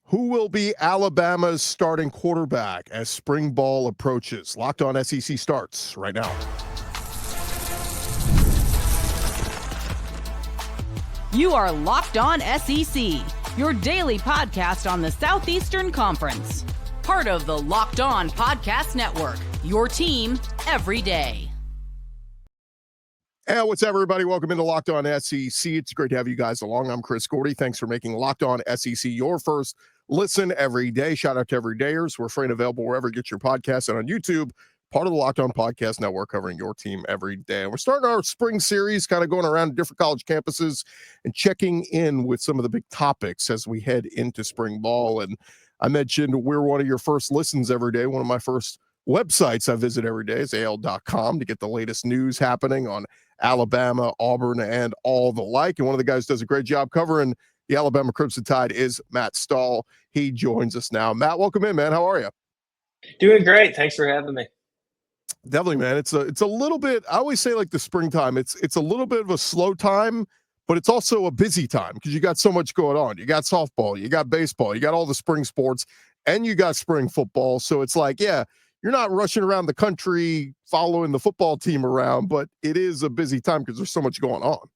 Who will be Alabama's starting quarterback as spring ball approaches? Locked On SEC starts right now. You are Locked On SEC, your daily podcast on the Southeastern Conference. Part of the Locked On Podcast Network, your team every day. Hey, what's up, everybody? Welcome into Locked On SEC. It's great to have you guys along. I'm Chris Gordy. Thanks for making Locked On SEC your first listen every day. Shout out to everydayers. We're free and available wherever you get your podcasts and on YouTube, part of the Locked On Podcast Network, covering your team every day. And we're starting our spring series, kind of going around different college campuses and checking in with some of the big topics as we head into spring ball. And I mentioned we're one of your first listens every day. One of my first websites I visit every day is al.com to get the latest news happening on Alabama, Auburn, and all the like. And one of the guys who does a great job covering the Alabama Crimson Tide is Matt Stahl. He joins us now. Matt, welcome in, man. How are you? Doing great. Thanks for having me. Definitely, man. It's a little bit, I always say like the springtime, it's a little bit of a slow time, but it's also a busy time because you got so much going on. You got softball, you got baseball, you got all the spring sports, and you got spring football. So it's like, yeah, you're not rushing around the country following the football team around, but it is a busy time because there's so much going on.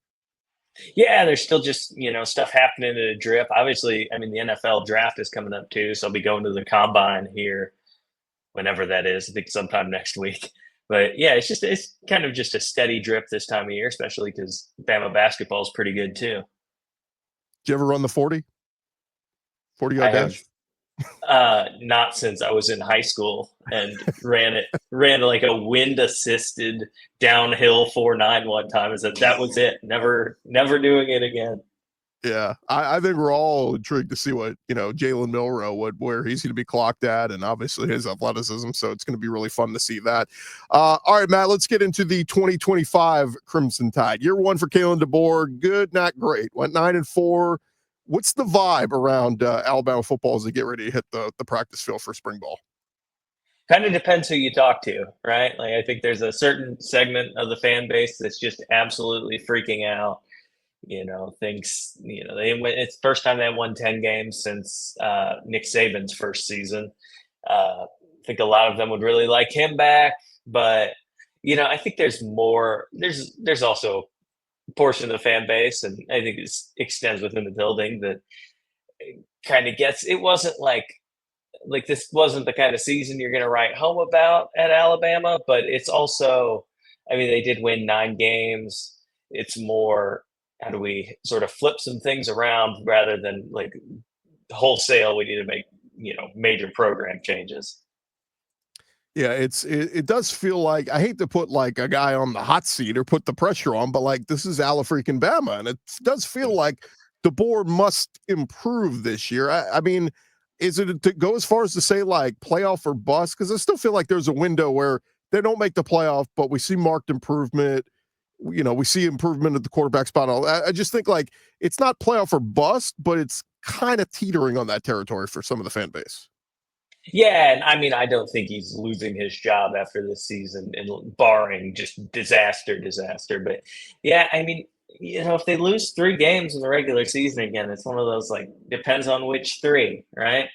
Yeah, there's still just, stuff happening at a drip. Obviously, the NFL draft is coming up too, so I'll be going to the combine here whenever that is. I think sometime next week. But yeah, it's kind of just a steady drip this time of year, especially because Bama basketball is pretty good too. Did you ever run the 40 yard dash? Not since I was in high school and ran like a wind assisted downhill 4.9 one time. That was it. Never doing it again. Yeah, I think we're all intrigued to see what Jalen Milroe where he's going to be clocked at, and obviously his athleticism. So it's going to be really fun to see that. All right, Matt, let's get into the 2025 Crimson Tide. Year one for Kalen DeBoer, good, not great. Went 9-4. What's the vibe around Alabama football as they get ready to hit the practice field for spring ball? Kind of depends who you talk to, right? Like I think there's a certain segment of the fan base that's just absolutely freaking out. Thinks it's the first time they won 10 games since Nick Saban's first season. I think a lot of them would really like him back, but I think there's more. There's also portion of the fan base, and I think it extends within the building that kind of gets. It wasn't like this wasn't the kind of season you're going to write home about at Alabama, but it's also, they did win 9 games. It's more, how do we sort of flip some things around rather than like wholesale? We need to make major program changes. Yeah, it does feel like, I hate to put like a guy on the hot seat or put the pressure on, but like this is freaking Bama, and it does feel like DeBoer must improve this year. I mean, is it to go as far as to say like playoff or bust? Because I still feel like there's a window where they don't make the playoff, but we see marked improvement. We see improvement at the quarterback spot. I just think like it's not playoff or bust, but it's kind of teetering on that territory for some of the fan base. Yeah, and I don't think he's losing his job after this season, and barring just disaster. But yeah, if they lose 3 games in the regular season again, it's one of those like depends on which 3, right?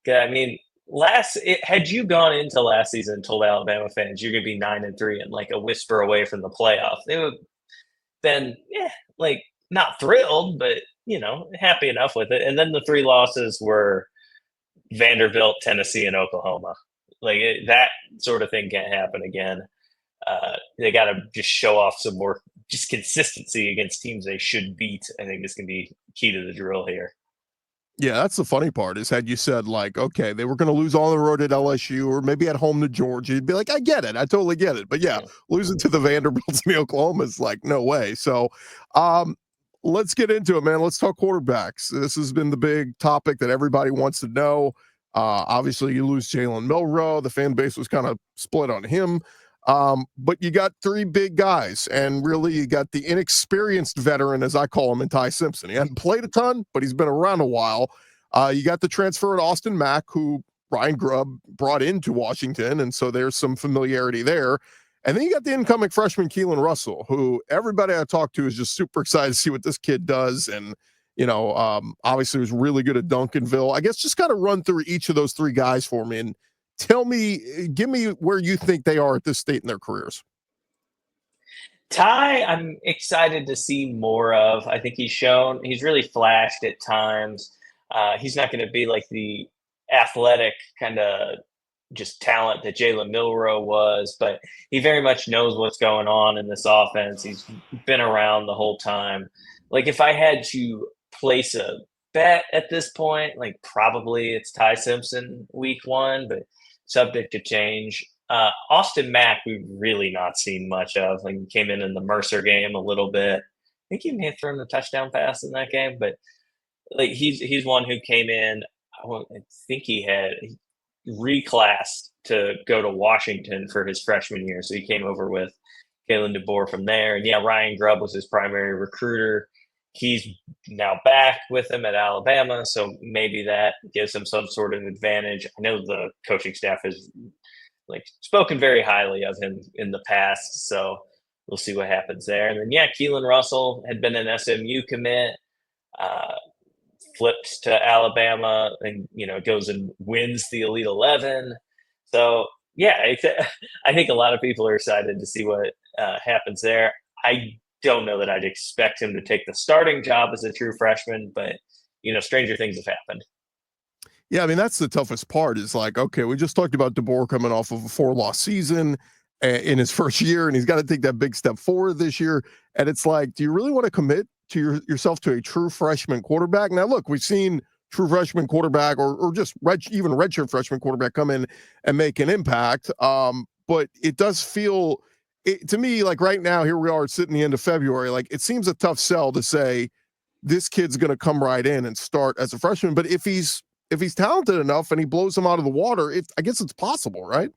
Had you gone into last season and told Alabama fans you're going to be 9-3 and like a whisper away from the playoff, they would been not thrilled, but happy enough with it. And then the 3 losses were Vanderbilt, Tennessee, and Oklahoma. That sort of thing can't happen again. They got to just show off some more just consistency against teams they should beat. I think this can be key to the drill here. Yeah, that's the funny part is had you said like, okay, they were going to lose on the road at LSU or maybe at home to Georgia, you'd be like, I get it. I totally get it. But yeah, losing to the Vanderbilts and the Oklahoma is like, no way. So let's get into it, man. Let's talk quarterbacks. This has been the big topic that everybody wants to know. Obviously, you lose Jalen Milroe. The fan base was kind of split on him. But you got 3 big guys, and really you got the inexperienced veteran, as I call him, in Ty Simpson. He hadn't played a ton, but he's been around a while. You got the transfer at Austin Mack, who Ryan Grubb brought into Washington, and so there's some familiarity there. And then you got the incoming freshman Keelon Russell, who everybody I talk to is just super excited to see what this kid does. And Obviously was really good at Duncanville. I guess just kind of run through each of those three guys for me and give me where you think they are at this state in their careers. Ty, I'm excited to see more of. I think he's really flashed at times. He's not going to be like the athletic kind of just talent that Jalen Milroe was, but he very much knows what's going on in this offense. He's been around the whole time. Like, if I had to place a bet at this point, like, probably it's Ty Simpson week 1, but subject to change. Austin Mack, we've really not seen much of. Like, he came in the Mercer game a little bit. I think he may have thrown a touchdown pass in that game, but like, he's one who came in. I think he reclassed to go to Washington for his freshman year, so he came over with Kalen DeBoer from there. And yeah, Ryan Grubb was his primary recruiter. He's now back with him at Alabama, so maybe that gives him some sort of advantage. I know the coaching staff has spoken very highly of him in the past, so we'll see what happens there. And then yeah, Keelon Russell had been an SMU commit, flipped to Alabama, and goes and wins the Elite 11. So yeah, I think a lot of people are excited to see what happens there. I don't know that I'd expect him to take the starting job as a true freshman, but stranger things have happened. Yeah, I mean, that's the toughest part is like, okay, we just talked about DeBoer coming off of a 4-loss season in his first year, and he's got to take that big step forward this year. And it's like, do you really want to commit to yourself to a true freshman quarterback? Now, look, we've seen true freshman quarterback or just even redshirt freshman quarterback come in and make an impact. But it does feel to me like right now, here we are sitting the end of February, like it seems a tough sell to say this kid's going to come right in and start as a freshman. But if he's talented enough and he blows him out of the water, I guess it's possible, right?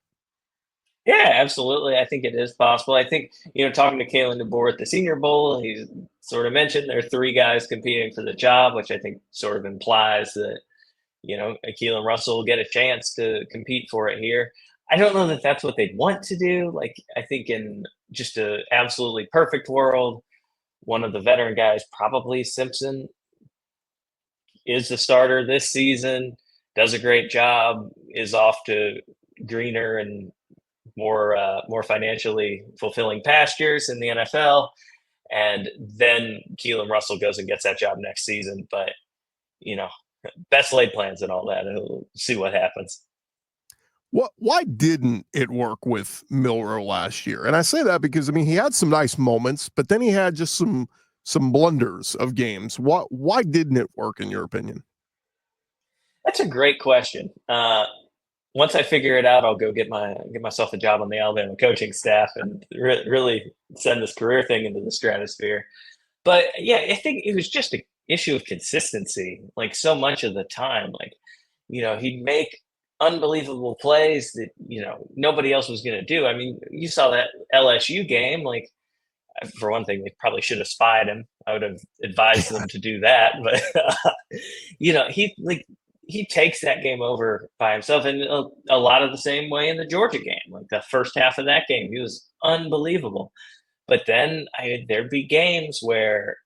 Yeah, absolutely. I think it is possible. I think, talking to Kalen DeBoer at the Senior Bowl, he sort of mentioned there are 3 guys competing for the job, which I think sort of implies that, Keelon Russell will get a chance to compete for it here. I don't know that that's what they'd want to do. Like, I think in just an absolutely perfect world, one of the veteran guys, probably Simpson, is the starter this season, does a great job, is off to greener and more financially fulfilling pastures in the NFL. And then Keelon Russell goes and gets that job next season. But, best laid plans and all that. And we'll see what happens. Why didn't it work with Milroe last year? And I say that because, I mean, he had some nice moments, but then he had just some blunders of games. Why didn't it work in your opinion? That's a great question. Once I figure it out, I'll go get myself a job on the Alabama coaching staff and really send this career thing into the stratosphere. But yeah, I think it was just an issue of consistency. Like, so much of the time, he'd make unbelievable plays that, nobody else was going to do. I mean, you saw that LSU game, like, for one thing, they probably should have spied him. I would have advised them to do that. But, he takes that game over by himself, and a lot of the same way in the Georgia game. Like, the first half of that game, he was unbelievable. But then there'd be games where,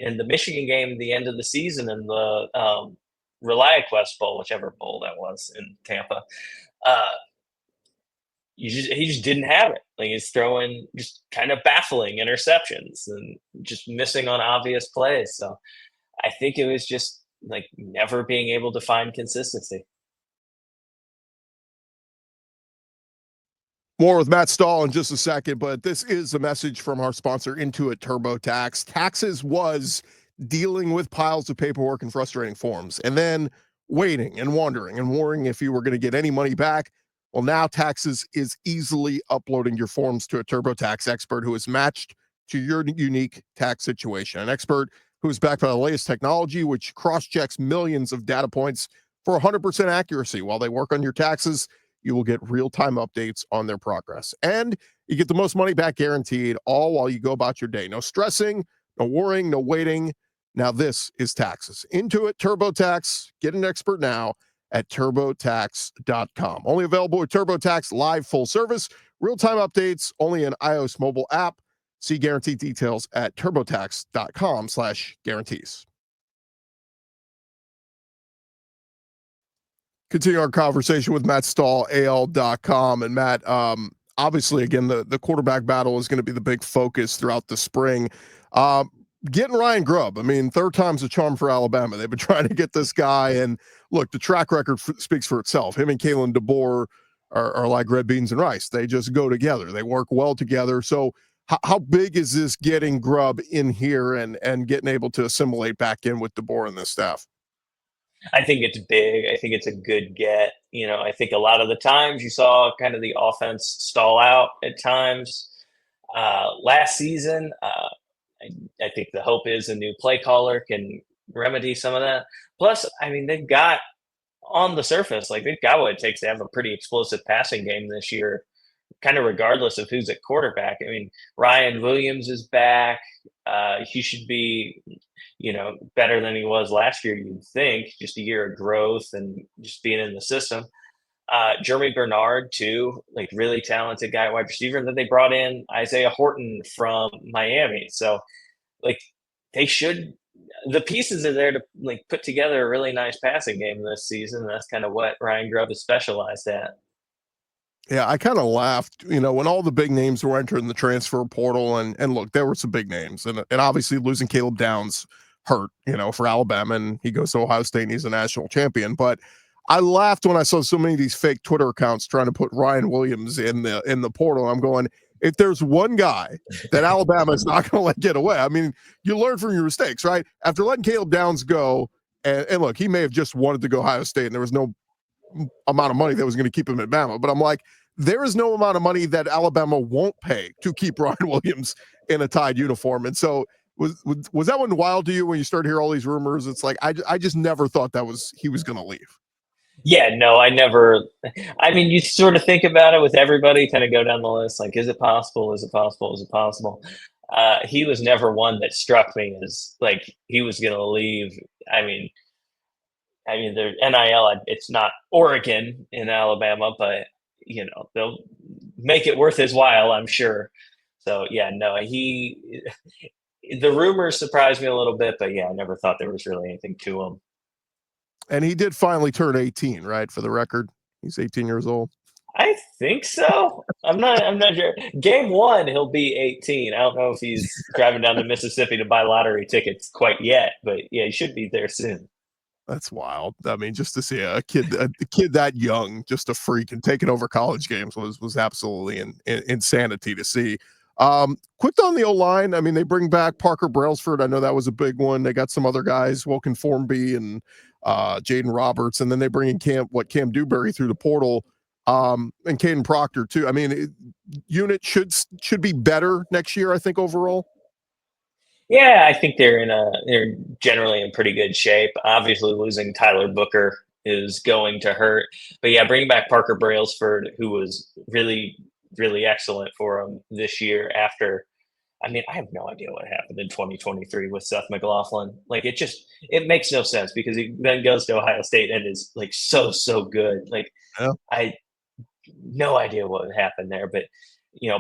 in the Michigan game, the end of the season, in the ReliaQuest Bowl, whichever bowl that was in Tampa, he just didn't have it. Like, he's throwing just kind of baffling interceptions and just missing on obvious plays. So I think it was just like never being able to find consistency. More with Matt Stahl in just a second, but this is a message from our sponsor, Intuit TurboTax. Taxes was dealing with piles of paperwork and frustrating forms, and then waiting and wondering and worrying if you were going to get any money back. Well, now Taxes is easily uploading your forms to a TurboTax expert who is matched to your unique tax situation. An expert who is backed by the latest technology, which cross-checks millions of data points for 100% accuracy. While they work on your taxes, you will get real-time updates on their progress. And you get the most money back guaranteed, all while you go about your day. No stressing, no worrying, no waiting. Now this is Taxes. Intuit TurboTax. Get an expert now at TurboTax.com. Only available with TurboTax Live full service. Real-time updates only in iOS mobile app. See guarantee details at TurboTax.com/guarantees. Continue our conversation with Matt Stahl, AL.com. And Matt, obviously, again, the quarterback battle is going to be the big focus throughout the spring. Getting Ryan Grubb, I mean, third time's a charm for Alabama. They've been trying to get this guy. And look, the track record speaks for itself. Him and Kalen DeBoer are like red beans and rice. They just go together. They work well together. So how big is this getting Grubb in here and getting able to assimilate back in with DeBoer and the staff? I think it's big. I think it's a good get. I think a lot of the times you saw kind of the offense stall out at times. Last season, I think the hope is a new play caller can remedy some of that. Plus, I mean, they've got on the surface, like they've got what it takes to have a pretty explosive passing game this year, kind of regardless of who's at quarterback. I mean, Ryan Williams is back. He should be, better than he was last year, you'd think, just a year of growth and just being in the system. Germie Bernard, too, like really talented guy, wide receiver. And then they brought in Isaiah Horton from Miami. So, like, the pieces are there to like put together a really nice passing game this season. And that's kind of what Ryan Grubb is specialized at. Yeah, I kind of laughed, when all the big names were entering the transfer portal, and look, there were some big names, and obviously losing Caleb Downs hurt, for Alabama, and he goes to Ohio State and he's a national champion. But I laughed when I saw so many of these fake Twitter accounts trying to put Ryan Williams in the portal. I'm going, if there's one guy that Alabama is not going to let get away, I mean, you learn from your mistakes, right? After letting Caleb Downs go, and look, he may have just wanted to go Ohio State, and there was no amount of money that was going to keep him at Bama. But I'm like, there is no amount of money that Alabama won't pay to keep Ryan Williams in a Tide uniform. And so was that one wild to you when you started to hear all these rumors? It's like, I just never thought he was going to leave. Yeah, no, I never. I mean, you sort of think about it with everybody, kind of go down the list. Like, is it possible? Is it possible? Is it possible? He was never one that struck me as like he was going to leave. I mean, the NIL, it's not Oregon in Alabama, but they'll make it worth his while, I'm sure. So yeah, no, the rumors surprised me a little bit, but yeah, I never thought there was really anything to him. And he did finally turn 18, right? For the record, he's 18 years old. I think so. I'm not sure. Game 1, he'll be 18. I don't know if he's driving down to Mississippi to buy lottery tickets quite yet, but yeah, he should be there soon. That's wild. I mean, just to see a kid that young, just a freak and taking over college games was absolutely insanity to see. Quick on the O-line. I mean, they bring back Parker Brailsford. I know that was a big one. They got some other guys, Wilkin Formby and Jaden Roberts, and then they bring in Cam Dewberry through the portal, and Caden Proctor too. I mean, unit should be better next year, I think, overall. Yeah, I think they're generally in pretty good shape. Obviously, losing Tyler Booker is going to hurt. But yeah, bringing back Parker Brailsford, who was really, really excellent for him this year after. I mean, I have no idea what happened in 2023 with Seth McLaughlin. Like, it makes no sense because he then goes to Ohio State and is like so good. Like, yeah. I no idea what happened there, but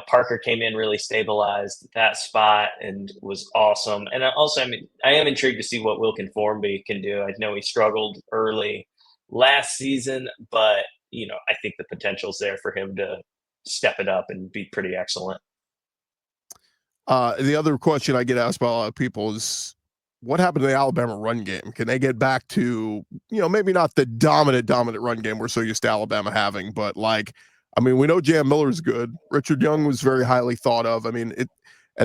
Parker came in, really stabilized that spot and was awesome. And also, I am intrigued to see what Wilkin Formby can do. I know he struggled early last season, but I think the potential's there for him to step it up and be pretty excellent. The other question I get asked by a lot of people is, what happened to the Alabama run game? Can they get back to, maybe not the dominant run game we're so used to Alabama having, but we know Jam Miller's good. Richard Young was very highly thought of. And then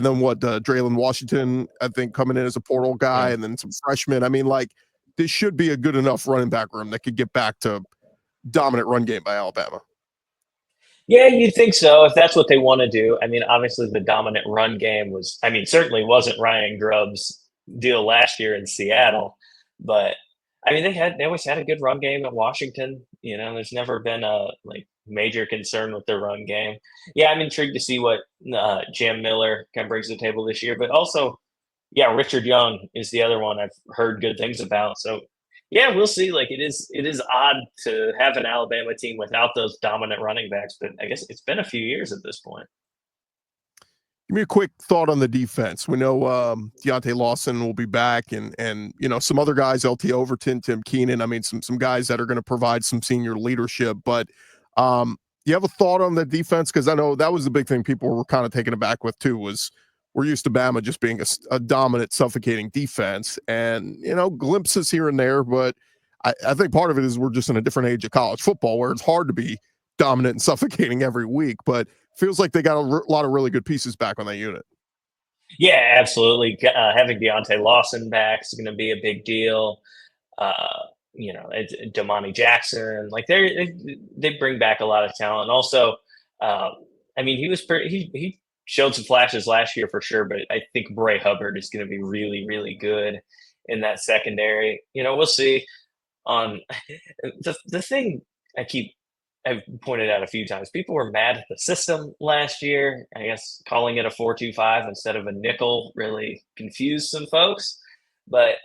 Draylon Washington, I think, coming in as a portal guy, and then some freshmen. This should be a good enough running back room that could get back to dominant run game by Alabama. Yeah, you'd think so if that's what they want to do. Obviously the dominant run game certainly wasn't Ryan Grubb's deal last year in Seattle, but they always had a good run game at Washington. There's never been a major concern with their run game. Yeah, I'm intrigued to see what Jam Miller kind of brings to the table this year, but also, yeah, Richard Young is the other one I've heard good things about. So yeah, we'll see. It is odd to have an Alabama team without those dominant running backs, but I guess it's been a few years at this point. Give me a quick thought on the defense. We know Deontae Lawson will be back, and some other guys, LT Overton, Tim Keenan. I mean, some guys that are going to provide some senior leadership. But you have a thought on the defense? Because I know that was the big thing people were kind of taken aback with too. Was we're used to Bama just being a dominant, suffocating defense, and glimpses here and there. But I think part of it is we're just in a different age of college football where it's hard to be dominant and suffocating every week, but feels like they got a lot of really good pieces back on that unit. Yeah, absolutely. Having Deontae Lawson back is going to be a big deal. It's Domani Jackson, like they bring back a lot of talent. And also, he showed some flashes last year for sure, but I think Bray Hubbard is going to be really, really good in that secondary. We'll see. On the thing I've pointed out a few times, people were mad at the system last year. I guess calling it a 4-2-5 instead of a nickel really confused some folks. But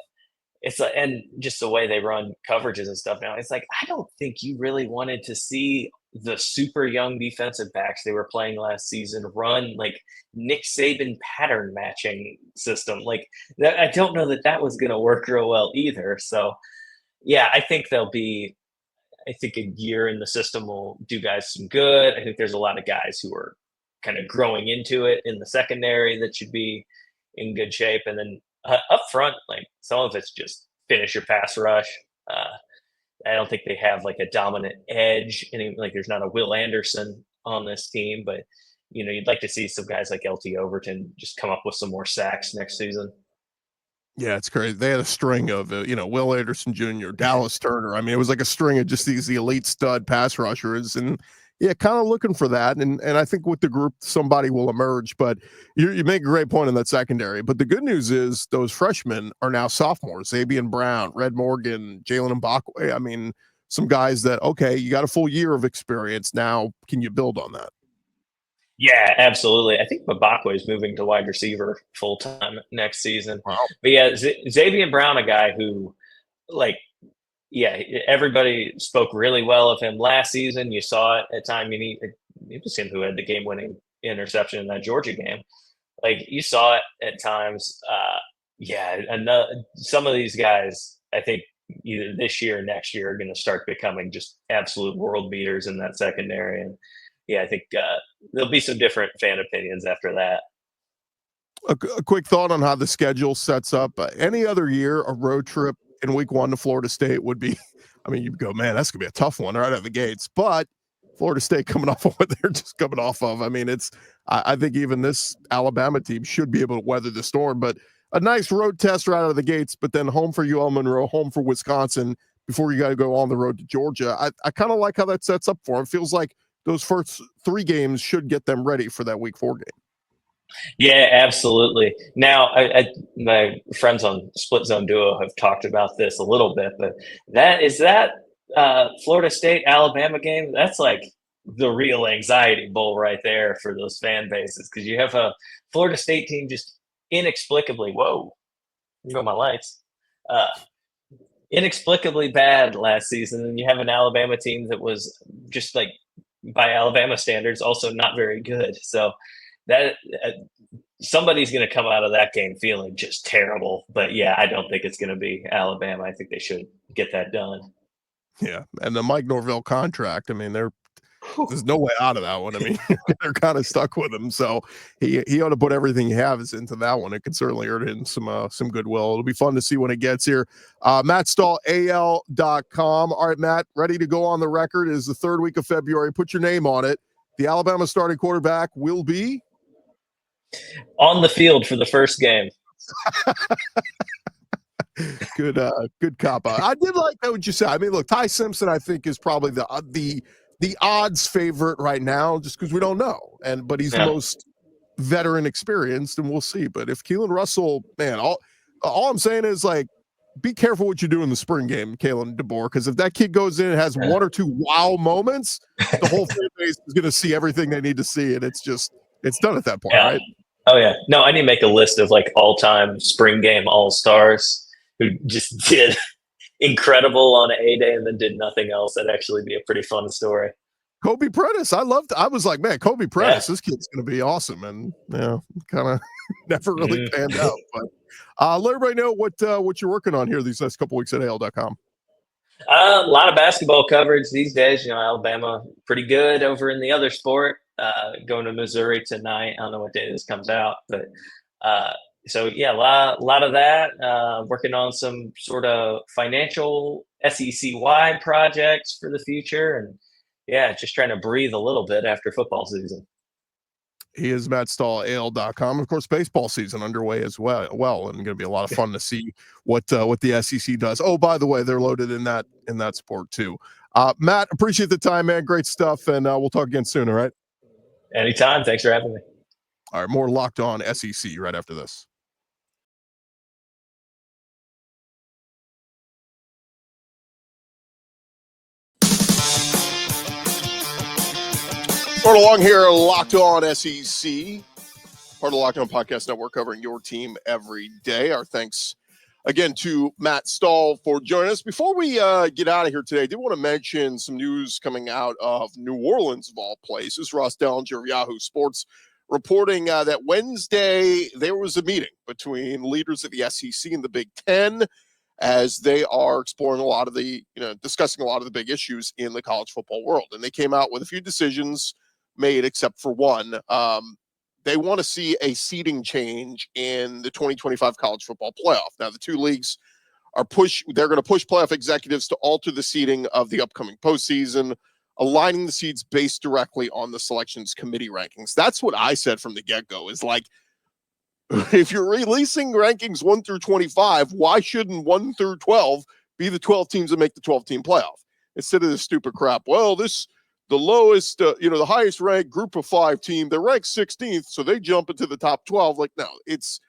it's and just the way they run coverages and stuff now, it's like, I don't think you really wanted to see the super young defensive backs they were playing last season run like Nick Saban pattern matching system. Like that, I don't know that was going to work real well either. So yeah, I think a year in the system will do guys some good. I think there's a lot of guys who are kind of growing into it in the secondary that should be in good shape. And then up front, like some of it's just finish your pass rush. I don't think they have like a dominant edge. Like there's not a Will Anderson on this team, but you'd like to see some guys like LT Overton just come up with some more sacks next season. Yeah, it's crazy. They had a string of, Will Anderson Jr., Dallas Turner. I mean, it was like a string of just the elite stud pass rushers, and yeah, kind of looking for that. And I think with the group, somebody will emerge. But you make a great point in that secondary. But the good news is those freshmen are now sophomores. Xavier Brown, Red Morgan, Jalen Mbakwe. I mean, some guys that, okay, you got a full year of experience. Now, can you build on that? Yeah, absolutely. I think Mbakwe is moving to wide receiver full time next season. Wow. But yeah, Xavier Brown, a guy who, everybody spoke really well of him last season. You saw it at time. It was him who had the game-winning interception in that Georgia game. Like you saw it at times. Some of these guys, I think, either this year or next year, are going to start becoming just absolute world beaters in that secondary. And yeah, I think there'll be some different fan opinions after that. A quick thought on how the schedule sets up. Any other year, a road trip in week 1 to Florida State would be, you'd go, man, that's going to be a tough one right out of the gates. But Florida State coming off of what they're just coming off of. I think even this Alabama team should be able to weather the storm. But a nice road test right out of the gates, but then home for UL Monroe, home for Wisconsin before you got to go on the road to Georgia. I kind of like how that sets up for them. Feels like those first 3 games should get them ready for that week 4 game. Yeah, absolutely. Now, my friends on Split Zone Duo have talked about this a little bit, but that Florida State Alabama game, that's like the real anxiety bowl right there for those fan bases, because you have a Florida State team just inexplicably, there go my lights, inexplicably bad last season, and you have an Alabama team that was just like, by Alabama standards, also not very good. So that somebody's going to come out of that game feeling just terrible. But yeah, I don't think it's going to be Alabama. I think they should get that done. Yeah, and the Mike Norvell contract, there's no way out of that one. They're kind of stuck with him. So he ought to put everything he has into that one. It could certainly earn him some goodwill. It'll be fun to see when it gets here. Matt Stahl, AL.com. All right, Matt, ready to go on the record. It is the 3rd week of February. Put your name on it. The Alabama starting quarterback will be on the field for the first game. Good cop out. I did like that what you said. Look, Ty Simpson, I think, is probably the odds favorite right now, just because we don't know. But he's the most veteran experienced, and we'll see. But if Keelon Russell, man, all I'm saying is, like, be careful what you do in the spring game, Kalen DeBoer, because if that kid goes in and has 1 or 2 wow moments, the whole fan base is going to see everything they need to see, and it's done at that point, right? Oh yeah. No, I need to make a list of like all-time spring game all-stars who just did incredible on A-Day and then did nothing else. That'd actually be a pretty fun story. Kobe Prentice. I was like, man, Kobe Prentice, this kid's going to be awesome. And kind of never really panned out. But let everybody know what you're working on here these next couple weeks at AL.com. A lot of basketball coverage these days. Alabama pretty good over in the other sport. Going to Missouri tonight. I don't know what day this comes out, but so yeah, a lot of that. Working on some sort of financial SEC-wide projects for the future, and just trying to breathe a little bit after football season. He is Matt Stahl, AL.com. Of course, baseball season underway as well, and going to be a lot of fun to see what the SEC does. Oh, by the way, they're loaded in that sport too. Matt, appreciate the time, man. Great stuff, and we'll talk again soon. All right. Anytime. Thanks for having me. All right, more Locked On SEC right after this. Part along here, Locked On SEC, part of the Locked On Podcast Network, covering your team every day. Our thanks again to Matt Stahl for joining us. Before we get out of here today, I did want to mention some news coming out of New Orleans, of all places. Ross Dellinger of Yahoo Sports reporting that Wednesday there was a meeting between leaders of the SEC and the Big Ten as they are exploring discussing a lot of the big issues in the college football world. And they came out with a few decisions made, except for one. They want to see a seeding change in the 2025 college football playoff. Now, the two leagues they're going to push playoff executives to alter the seeding of the upcoming postseason, aligning the seeds based directly on the selections committee rankings. That's what I said from the get-go, is like, if you're releasing rankings 1 through 25, why shouldn't 1 through 12 be the 12 teams that make the 12-team playoff? Instead of this stupid crap, the lowest, the highest ranked group of 5 team, they're ranked 16th, so they jump into the top 12. Like, no, it's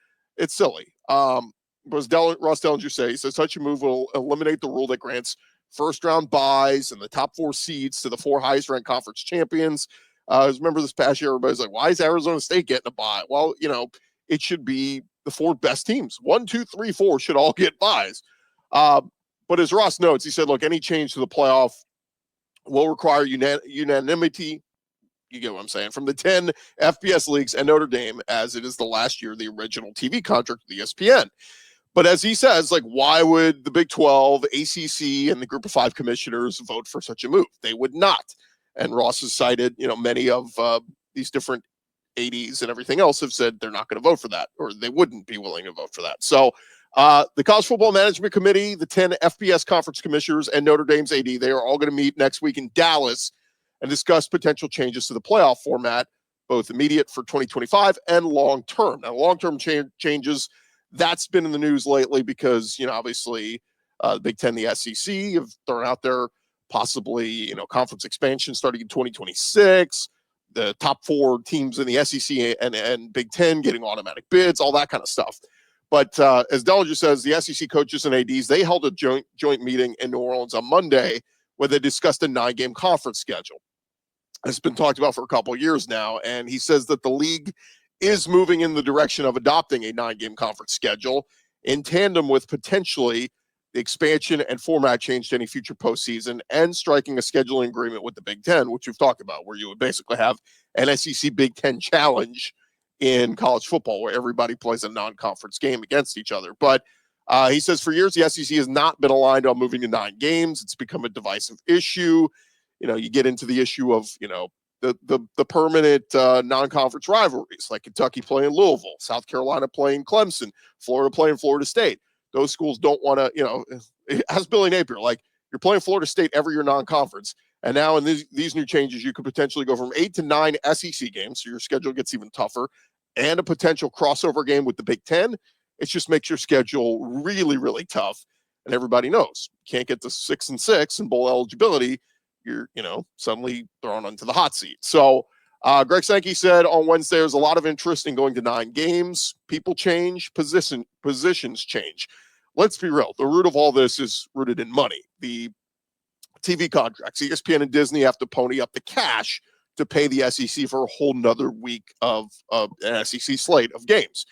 silly. Ross Dellinger says such a move will eliminate the rule that grants first-round buys and the top 4 seeds to the 4 highest-ranked conference champions. Remember this past year, everybody's like, why is Arizona State getting a bye? Well, it should be the 4 best teams. 1, 2, 3, 4 should all get buys. But as Ross notes, he said, look, any change to the playoff will require unanimity, you get what I'm saying, from the 10 FBS leagues and Notre Dame, as it is the last year of the original TV contract with ESPN. But as he says, like, why would the Big 12, ACC, and the group of 5 commissioners vote for such a move? They would not. And Ross has cited, many of these different ADs and everything else have said they're not going to vote for that, or they wouldn't be willing to vote for that. So the College Football Management Committee, the 10 FBS conference commissioners, and Notre Dame's AD, they are all going to meet next week in Dallas and discuss potential changes to the playoff format, both immediate for 2025 and long-term. Now, long-term changes, that's been in the news lately because, obviously the Big Ten, the SEC have thrown out there possibly, conference expansion starting in 2026, the top 4 teams in the SEC and Big Ten getting automatic bids, all that kind of stuff. But as Dellinger says, the SEC coaches and ADs, they held a joint meeting in New Orleans on Monday where they discussed a 9-game conference schedule. It's been talked about for a couple of years now, and he says that the league is moving in the direction of adopting a 9-game conference schedule in tandem with potentially the expansion and format change to any future postseason and striking a scheduling agreement with the Big Ten, which we've talked about, where you would basically have an SEC Big Ten challenge in college football where everybody plays a non-conference game against each other. But he says for years, the SEC has not been aligned on moving to 9 games. It's become a divisive issue. You get into the issue of, the permanent non-conference rivalries, like Kentucky playing Louisville, South Carolina playing Clemson, Florida playing Florida State. Those schools don't want to, as Billy Napier, like, you're playing Florida State every year non-conference. And now in these new changes, you could potentially go from 8 to 9 SEC games, so your schedule gets even tougher, and a potential crossover game with the Big Ten. It just makes your schedule really, really tough. And everybody knows, you can't get to 6-6 in bowl eligibility, you're, suddenly thrown onto the hot seat. So Greg Sankey said on Wednesday, there's a lot of interest in going to 9 games. People change, positions change. Let's be real. The root of all this is rooted in money. The TV contracts. ESPN and Disney have to pony up the cash to pay the SEC for a whole nother week of an SEC slate of games.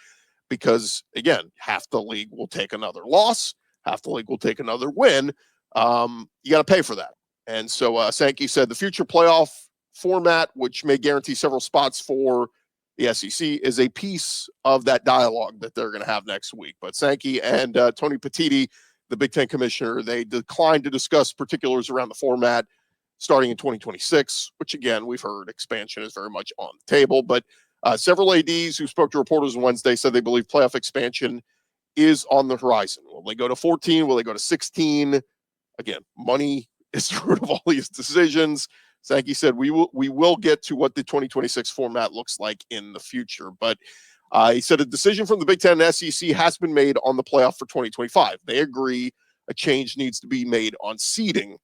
Because, again, half the league will take another loss. Half the league will take another win. You got to pay for that. And so Sankey said the future playoff format, which may guarantee several spots for the SEC, is a piece of that dialogue that they're going to have next week. But Sankey and Tony Petitti, the Big Ten commissioner, they declined to discuss particulars around the format starting in 2026, which again, we've heard expansion is very much on the table. But several ADs who spoke to reporters on Wednesday said they believe playoff expansion is on the horizon. Will they go to 14? Will they go to 16? Again, money is the root of all these decisions. Sankey said we will get to what the 2026 format looks like in the future. But he said a decision from the Big Ten and SEC has been made on the playoff for 2025. They agree a change needs to be made on seeding.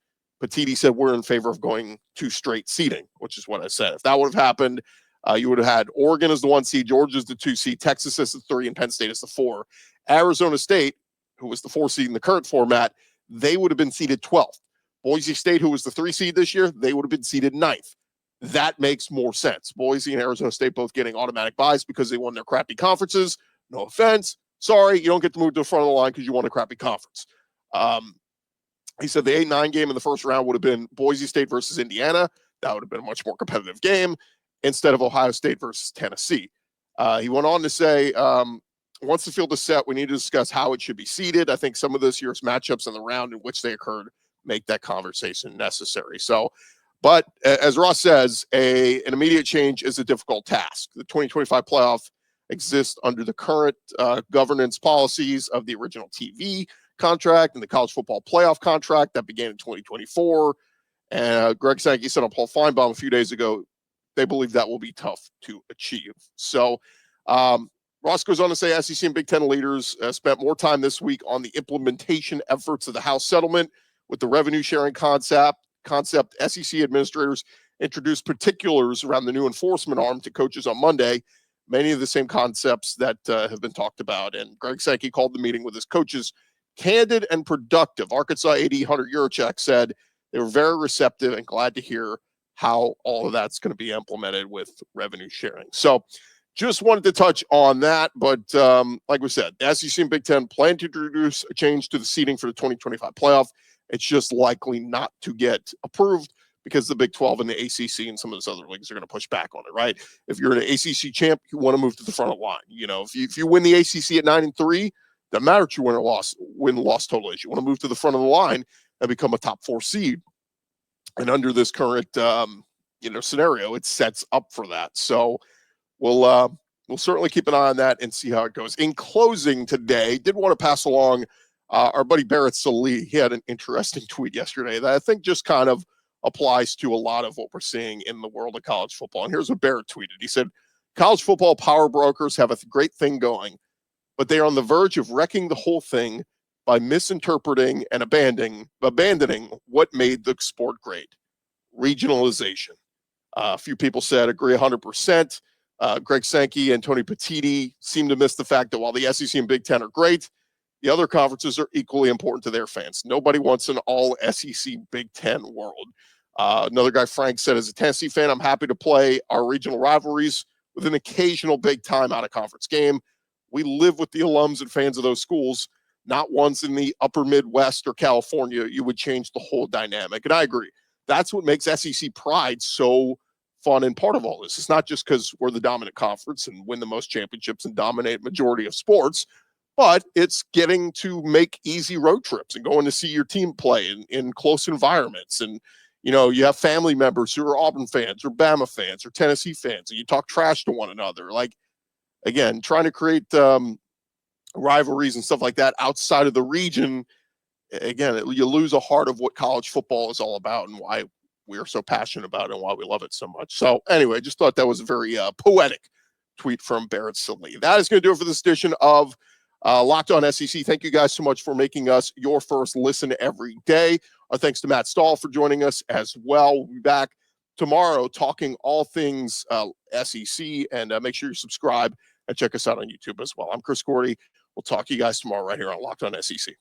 Petitti said we're in favor of going to straight seeding, which is what I said. If that would have happened, you would have had Oregon as the 1 seed, Georgia as the 2 seed, Texas as the 3, and Penn State as the 4. Arizona State, who was the 4 seed in the current format, they would have been seeded 12th. Boise State, who was the 3 seed this year, they would have been seeded 9th. That makes more sense. Boise and Arizona State both getting automatic buys because they won their crappy conferences. No offense. Sorry, you don't get to move to the front of the line because you won a crappy conference. He said the 8-9 game in the first round would have been Boise State versus Indiana. That would have been a much more competitive game instead of Ohio State versus Tennessee. He went on to say, once the field is set, we need to discuss how it should be seeded. I think some of this year's matchups in the round in which they occurred make that conversation necessary. So, but as Ross says, an immediate change is a difficult task. The 2025 playoff exists under the current governance policies of the original TV contract and the college football playoff contract that began in 2024. And Greg Sankey said on Paul Feinbaum a few days ago, they believe that will be tough to achieve. So Ross goes on to say SEC and Big Ten leaders spent more time this week on the implementation efforts of the House settlement with the revenue sharing concept. SEC administrators introduced particulars around the new enforcement arm to coaches on Monday, many of the same concepts that have been talked about. And Greg Sankey called the meeting with his coaches candid and productive. Arkansas AD Hunter Yurachek said they were very receptive and glad to hear how all of that's going to be implemented with revenue sharing. So just wanted to touch on that. But like we said, the SEC and Big Ten plan to introduce a change to the seeding for the 2025 playoff. It's just likely not to get approved because the Big 12 and the ACC and some of those other leagues are going to push back on it, right? If you're an ACC champ, you want to move to the front of the line. You know, if you win the ACC at 9-3, doesn't matter if you win or loss total is. You want to move to the front of the line and become a top 4 seed. And under this current scenario, it sets up for that. So we'll certainly keep an eye on that and see how it goes. In closing today, did want to pass along our buddy Barrett Salih. He had an interesting tweet yesterday that I think just kind of applies to a lot of what we're seeing in the world of college football. And here's what Barrett tweeted. He said, college football power brokers have a great thing going, but they are on the verge of wrecking the whole thing by misinterpreting and abandoning what made the sport great. Regionalization. A few people said agree 100%. Greg Sankey and Tony Petitti seem to miss the fact that while the SEC and Big Ten are great, the other conferences are equally important to their fans. Nobody wants an all SEC Big Ten world. Another guy, Frank, said, as a Tennessee fan, I'm happy to play our regional rivalries with an occasional big time out of conference game. We live with the alums and fans of those schools, not ones in the upper Midwest or California. You would change the whole dynamic. And I agree. That's what makes SEC pride so fun and part of all this. It's not just because we're the dominant conference and win the most championships and dominate majority of sports, but it's getting to make easy road trips and going to see your team play in close environments. And, you know, you have family members who are Auburn fans or Bama fans or Tennessee fans, and you talk trash to one another. Like, again, trying to create rivalries and stuff like that outside of the region, again, you lose a heart of what college football is all about and why we are so passionate about it and why we love it so much. So anyway, just thought that was a very poetic tweet from Barrett Salih. That is going to do it for this edition of Locked On SEC. Thank you guys so much for making us your first listen every day. Our thanks to Matt Stahl for joining us as well. We'll be back tomorrow talking all things SEC, and make sure you subscribe and check us out on YouTube as well. I'm Chris Gordy. We'll talk to you guys tomorrow right here on Locked On SEC.